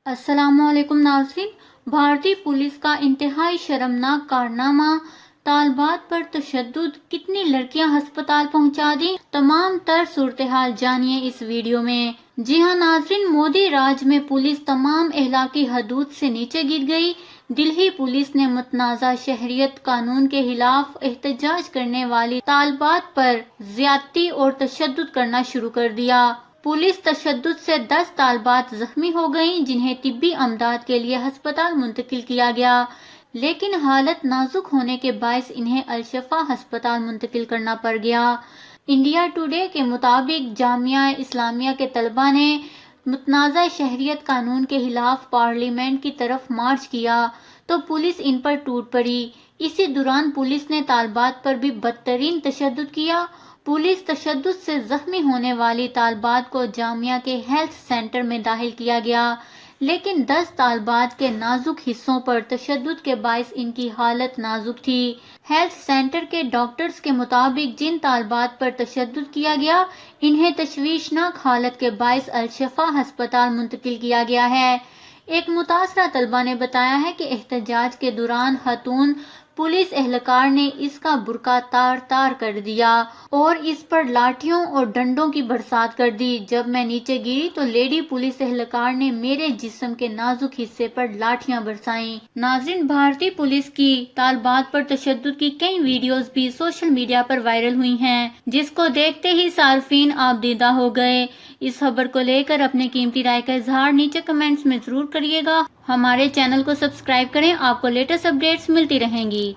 السلام علیکم ناظرین، بھارتی پولیس کا انتہائی شرمناک کارنامہ، طالبات پر تشدد، کتنی لڑکیاں ہسپتال پہنچا دیں، تمام تر صورتحال جانیے اس ویڈیو میں۔ جی ہاں ناظرین، مودی راج میں پولیس تمام اخلاقی حدود سے نیچے گر گئی۔ دہلی پولیس نے متنازع شہریت قانون کے خلاف احتجاج کرنے والی طالبات پر زیادتی اور تشدد کرنا شروع کر دیا۔ پولیس تشدد سے 10 طالبات زخمی ہو گئیں، جنہیں طبی امداد کے لیے ہسپتال منتقل کیا گیا، لیکن حالت نازک ہونے کے باعث انہیں الشفا ہسپتال منتقل کرنا پڑ گیا۔ انڈیا ٹوڈے کے مطابق جامعہ اسلامیہ کے طلباء نے متنازع شہریت قانون کے خلاف پارلیمنٹ کی طرف مارچ کیا تو پولیس ان پر ٹوٹ پڑی۔ اسی دوران پولیس نے طالبات پر بھی بدترین تشدد کیا۔ پولیس تشدد سے زخمی ہونے والی طالبات کو جامعہ کے ہیلتھ سینٹر میں داخل کیا گیا، لیکن 10 طالبات کے نازک حصوں پر تشدد کے باعث ان کی حالت نازک تھی۔ ہیلتھ سینٹر کے ڈاکٹرز کے مطابق جن طالبات پر تشدد کیا گیا، انہیں تشویشناک حالت کے باعث الشفا ہسپتال منتقل کیا گیا ہے۔ ایک متاثرہ طالبہ نے بتایا ہے کہ احتجاج کے دوران خاتون پولیس اہلکار نے اس کا برقع تار تار کر دیا اور اس پر لاٹھیوں اور ڈنڈوں کی برسات کر دی۔ جب میں نیچے گری تو لیڈی پولیس اہلکار نے میرے جسم کے نازک حصے پر لاٹھیاں برسائیں۔ ناظرین، بھارتی پولیس کی طالبات پر تشدد کی کئی ویڈیوز بھی سوشل میڈیا پر وائرل ہوئی ہیں، جس کو دیکھتے ہی صارفین آبدیدہ ہو گئے۔ اس خبر کو لے کر اپنے قیمتی رائے کا اظہار نیچے کمنٹس میں ضرور کریے گا۔ ہمارے چینل کو سبسکرائب کریں، آپ کو لیٹسٹ اپڈیٹس ملتی رہیں گی۔